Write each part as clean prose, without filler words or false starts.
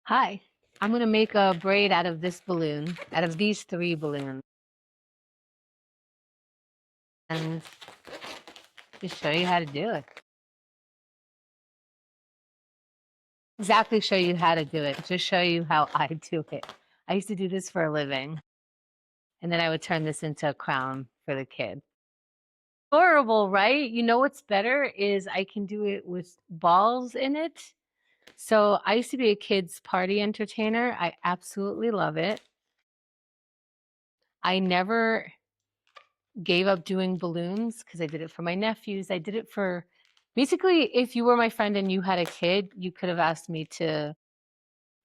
Hi, I'm going to make a braid out of this balloon, out of these three balloons, and just show you how to do it. Exactly show you how to do it. Just show you how I do it. I used to do this for a living, and then I would turn this into a crown for the kid. Adorable, right? You know what's better is I can do it with balls in it. So I used to be a kids party entertainer. I absolutely love it. I never gave up doing balloons because I did it for my nephews. I did it for basically, if you were my friend and you had a kid, you could have asked me to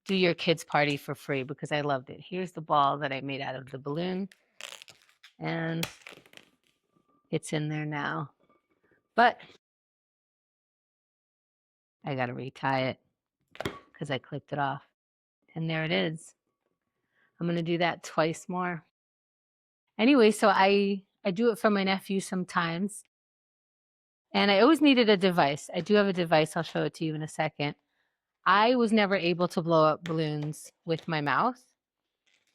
do your kid's party for free because I loved it. Here's the ball that I made out of the balloon, and it's in there now. But I got to retie it because I clipped it off. And there it is. I'm going to do that twice more. Anyway, so I do it for my nephew sometimes. And I always needed a device. I do have a device. I'll show it to you in a second. I was never able to blow up balloons with my mouth,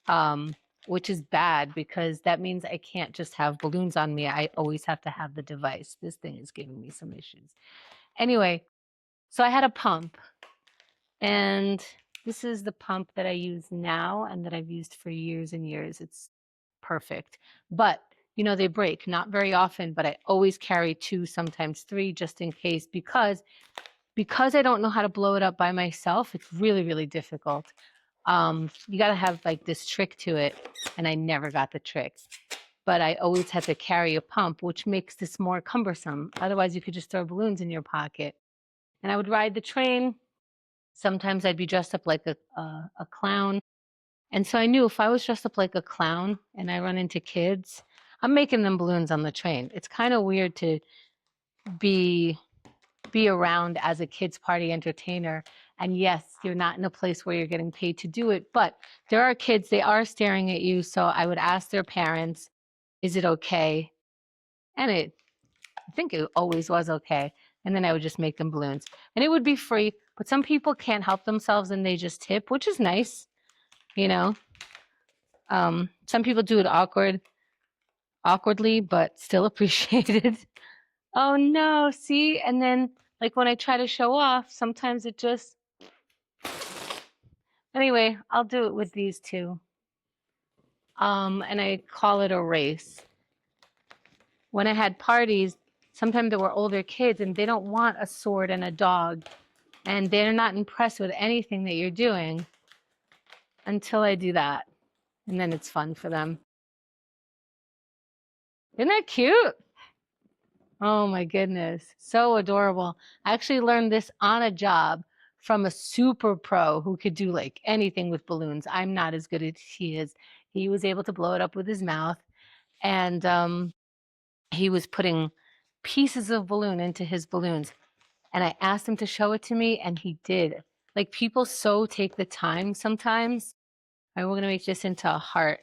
um, which is bad because that means I can't just have balloons on me. I always have to have the device. This thing is giving me some issues. Anyway, so I had a pump, and this is the pump that I use now and that I've used for years and years. It's perfect. But you know, they break, not very often, but I always carry two, sometimes three, just in case, because I don't know how to blow it up by myself. It's really, really difficult. You got to have like this trick to it, and I never got the trick. But I always had to carry a pump, which makes this more cumbersome. Otherwise, you could just throw balloons in your pocket. And I would ride the train. Sometimes I'd be dressed up like a clown. And so I knew if I was dressed up like a clown and I run into kids, I'm making them balloons on the train. It's kind of weird to be be around as a kids party entertainer, and yes, you're not in a place where you're getting paid to do it, but there are kids, they are staring at you, so I would ask their parents, is it okay? And I think it always was okay. And then I would just make them balloons, and it would be free. But some people can't help themselves and they just tip, which is nice, you know. Some people do it awkwardly, but still appreciated. Oh no, see? And then like when I try to show off, sometimes it just anyway, I'll do it with these two. And I call it a race. When I had parties, sometimes there were older kids and they don't want a sword and a dog, and they're not impressed with anything that you're doing until I do that. And then it's fun for them. Isn't that cute? Oh my goodness. So adorable. I actually learned this on a job from a super pro who could do like anything with balloons. I'm not as good as he is. He was able to blow it up with his mouth, and he was putting pieces of balloon into his balloons. And I asked him to show it to me, and he did. Like people so take the time sometimes. All right, we're gonna make this into a heart.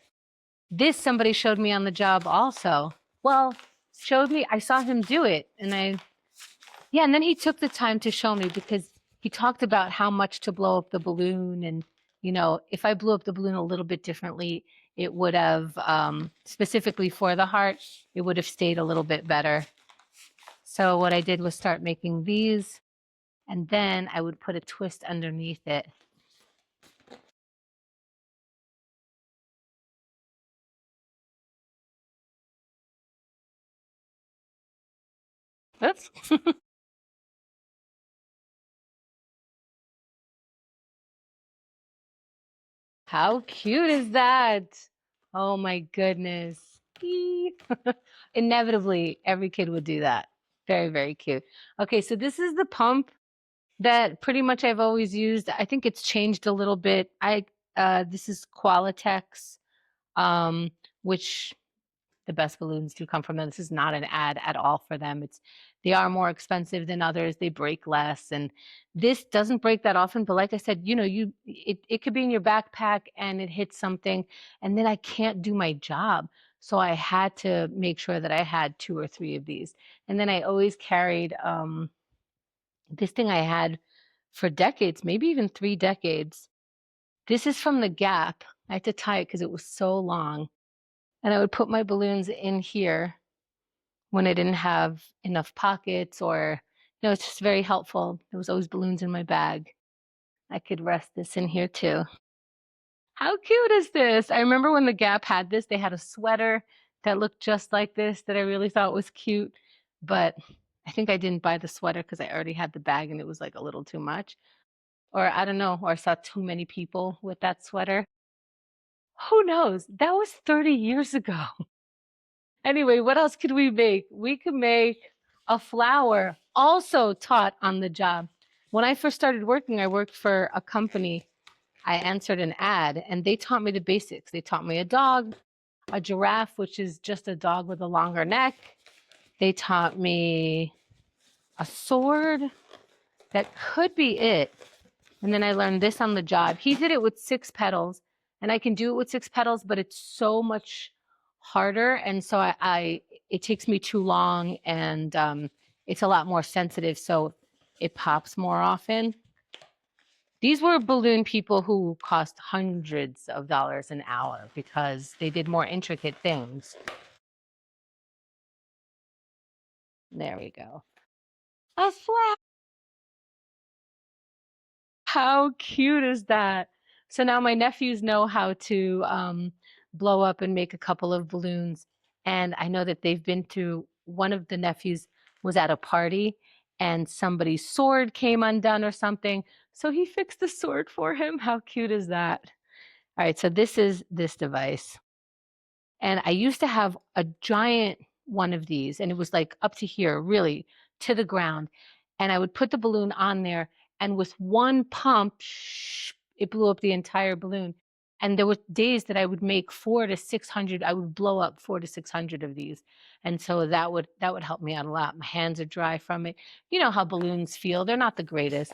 This somebody showed me on the job also. Well, showed me, I saw him do it, and yeah, and then he took the time to show me because he talked about how much to blow up the balloon. And, you know, if I blew up the balloon a little bit differently, it would have, specifically for the heart, it would have stayed a little bit better. So what I did was start making these, and then I would put a twist underneath it. Oops. How cute is that? Oh my goodness. Inevitably, every kid would do that. Very, very cute. Okay, so this is the pump that pretty much I've always used. I think it's changed a little bit. I This is Qualitex, um, which the best balloons do come from them. This is not an ad at all for them. They are more expensive than others. They break less, and this doesn't break that often. But like I said, you know, it could be in your backpack and it hits something, and then I can't do my job. So I had to make sure that I had two or three of these, and then I always carried this thing I had for decades, maybe even 3 decades. This is from the Gap. I had to tie it because it was so long. And I would put my balloons in here when I didn't have enough pockets, or, it's just very helpful. There was always balloons in my bag. I could rest this in here too. How cute is this? I remember when the Gap had this, they had a sweater that looked just like this that I really thought was cute, but I think I didn't buy the sweater because I already had the bag and it was like a little too much. Or I don't know, or I saw too many people with that sweater. Who knows? That was 30 years ago. Anyway, what else could we make? We could make a flower, also taught on the job. When I first started working, I worked for a company. I answered an ad and they taught me the basics. They taught me a dog, a giraffe, which is just a dog with a longer neck. They taught me a sword. That could be it. And then I learned this on the job. He did it with 6 petals, and I can do it with 6 petals, but it's so much harder. And so it takes me too long, and it's a lot more sensitive, so it pops more often. These were balloon people who cost hundreds of dollars an hour because they did more intricate things. There we go. A flag. How cute is that? So now my nephews know how to blow up and make a couple of balloons. And I know that they've been to, one of the nephews was at a party and somebody's sword came undone or something. So he fixed the sword for him. How cute is that? All right, so this is this device. And I used to have a giant one of these, and it was like up to here, really to the ground. And I would put the balloon on there, and with one pump, it blew up the entire balloon. And there were days that I would make 400 to 600. I would blow up 400 to 600 of these, and so that would help me out a lot. My hands are dry from it. You know how balloons feel; they're not the greatest.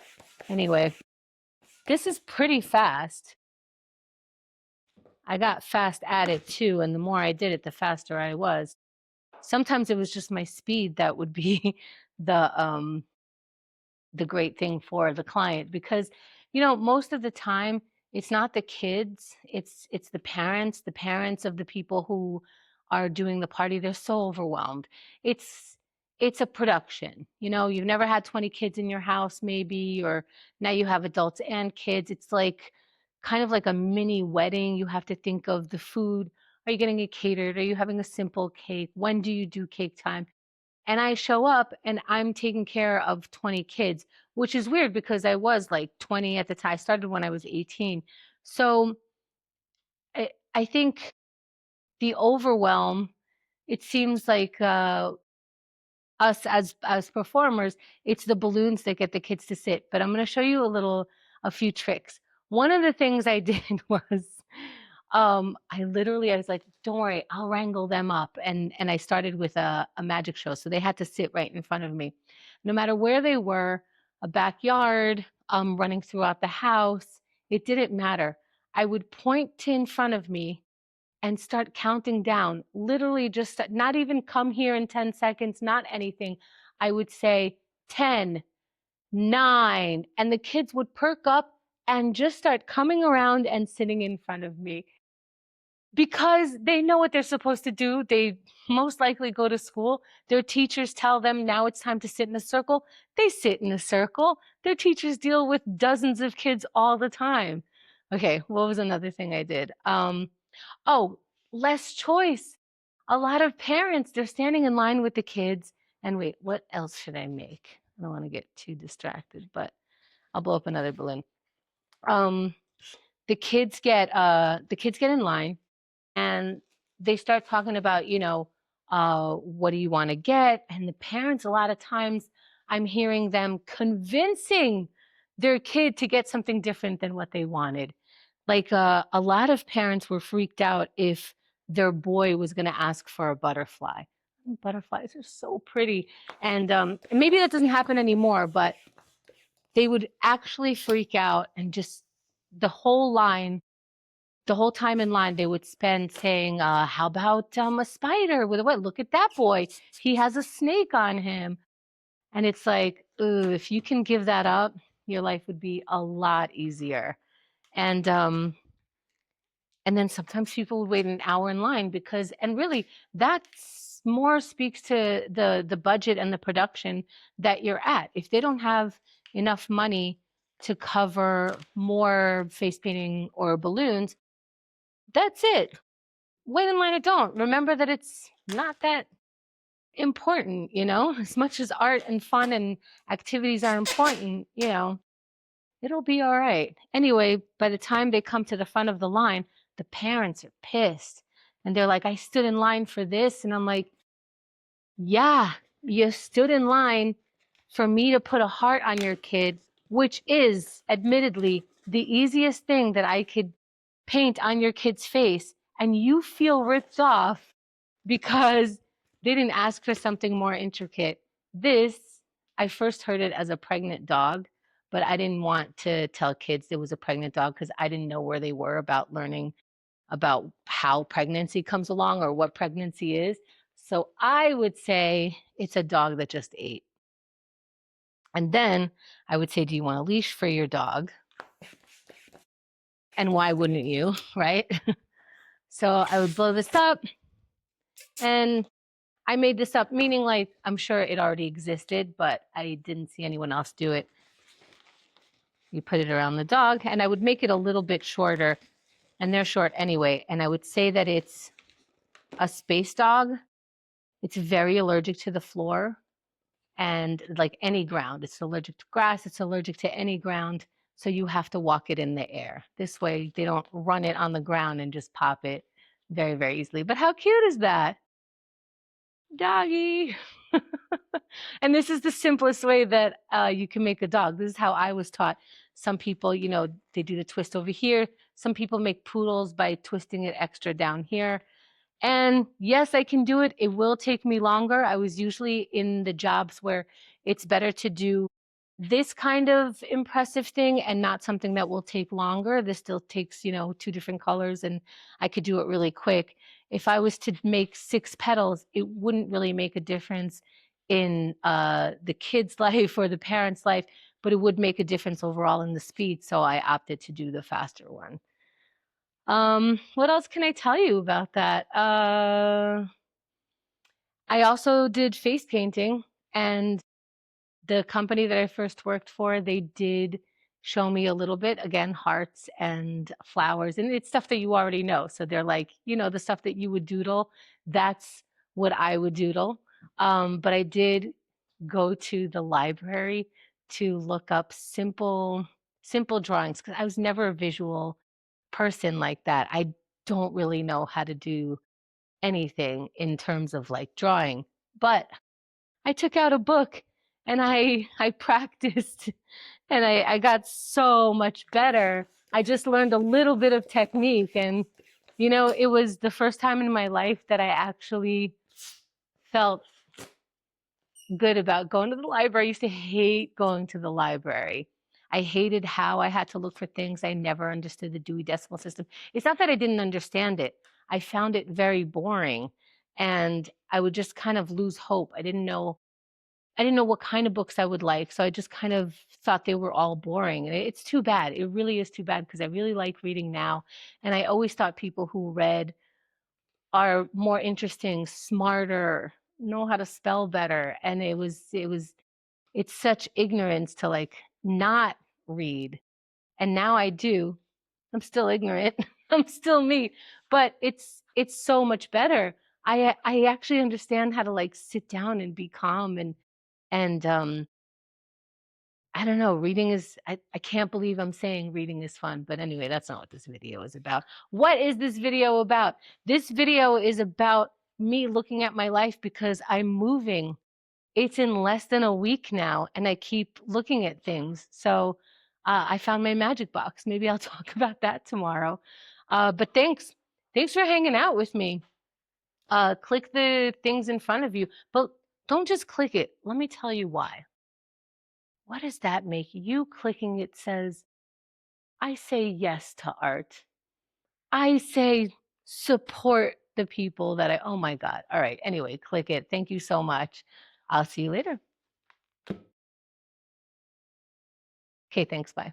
Anyway, this is pretty fast. I got fast at it too, and the more I did it, the faster I was. Sometimes it was just my speed that would be the the great thing for the client, because most of the time it's not the kids, it's the parents of the people who are doing the party. They're so overwhelmed. It's a production. You've never had 20 kids in your house maybe, or now you have adults and kids. It's like kind of like a mini wedding. You have to think of the food. Are you getting it catered? Are you having a simple cake? When do you do cake time? And I show up and I'm taking care of 20 kids, which is weird because I was like 20 at the time. I started when I was 18. So I think the overwhelm, it seems like us as performers, it's the balloons that get the kids to sit. But I'm going to show you a few tricks. One of the things I did was I was like, don't worry, I'll wrangle them up. And I started with a magic show. So they had to sit right in front of me. No matter where they were, a backyard, running throughout the house, it didn't matter. I would point to in front of me and start counting down, literally just not even come here in 10 seconds, not anything. I would say 10, 9, and the kids would perk up and just start coming around and sitting in front of me because they know what they're supposed to do. They most likely go to school. Their teachers tell them now it's time to sit in a circle. They sit in a circle. Their teachers deal with dozens of kids all the time. Okay, what was another thing I did? Oh, less choice. A lot of parents, they're standing in line with the kids. And wait, what else should I make? I don't want to get too distracted, but I'll blow up another balloon. Um, the kids get in line and they start talking about, what do you want to get? And the parents, a lot of times, I'm hearing them convincing their kid to get something different than what they wanted. Like a lot of parents were freaked out if their boy was going to ask for a butterfly. Butterflies are so pretty. And maybe that doesn't happen anymore, but they would actually freak out and just the whole line, the whole time in line, they would spend saying, how about a spider with a what? Look at that boy. He has a snake on him. And it's like, ooh, if you can give that up, your life would be a lot easier. And then sometimes people would wait an hour in line because, and really, that's more speaks to the budget and the production that you're at. If they don't have enough money to cover more face painting or balloons, that's it. Wait in line or don't. Remember that it's not that important, as much as art and fun and activities are important, it'll be all right. Anyway, by the time they come to the front of the line, the parents are pissed. And they're like, I stood in line for this. And I'm like, yeah, you stood in line for me to put a heart on your kid, which is admittedly the easiest thing that I could paint on your kid's face. And you feel ripped off because they didn't ask for something more intricate. This, I first heard it as a pregnant dog, but I didn't want to tell kids it was a pregnant dog because I didn't know where they were about learning about how pregnancy comes along or what pregnancy is. So I would say it's a dog that just ate. And then I would say, do you want a leash for your dog? And why wouldn't you, right? So I would blow this up, and I made this up, meaning like I'm sure it already existed, but I didn't see anyone else do it. You put it around the dog, and I would make it a little bit shorter, and they're short anyway. And I would say that it's a space dog. It's very allergic to the floor and like any ground. It's allergic to grass. It's allergic to any ground. So you have to walk it in the air. This way they don't run it on the ground and just pop it very, very easily. But how cute is that? Doggy. And this is the simplest way that you can make a dog. This is how I was taught. Some people, they do the twist over here. Some people make poodles by twisting it extra down here. And yes, I can do it. It will take me longer. I was usually in the jobs where it's better to do this kind of impressive thing and not something that will take longer. This still takes, two different colors, and I could do it really quick. If I was to make 6 petals, it wouldn't really make a difference in the kid's life or the parent's life, but it would make a difference overall in the speed. So I opted to do the faster one. What else can I tell you about that? I also did face painting, and the company that I first worked for, they did show me a little bit, again, hearts and flowers, and it's stuff that you already know. So they're like, the stuff that you would doodle, that's what I would doodle. But I did go to the library to look up simple drawings because I was never a visual person like that. I don't really know how to do anything in terms of like drawing, but I took out a book and I practiced, and I got so much better. I just learned a little bit of technique, and it was the first time in my life that I actually felt good about going to the library. I used to hate going to the library. I hated how I had to look for things. I never understood the Dewey Decimal System. It's not that I didn't understand it. I found it very boring, and I would just kind of lose hope. I didn't know what kind of books I would like, so I just kind of thought they were all boring. And it's too bad. It really is too bad because I really like reading now, and I always thought people who read are more interesting, smarter, know how to spell better, and it's such ignorance to like not read. And now I do. I'm still ignorant. I'm still me, but it's so much better. I actually understand how to like sit down and be calm, and I don't know, reading is I can't believe I'm saying reading is fun, but anyway, that's not what this video is about. What is this video about? This video is about me looking at my life because I'm moving. It's in less than a week now, and I keep looking at things. So I found my magic box. Maybe I'll talk about that tomorrow. But thanks. Thanks for hanging out with me. Click the things in front of you, but don't just click it. Let me tell you why. What does that make? You clicking it says, I say yes to art. I say support the people that oh my God. All right. Anyway, click it. Thank you so much. I'll see you later. Okay, thanks. Bye.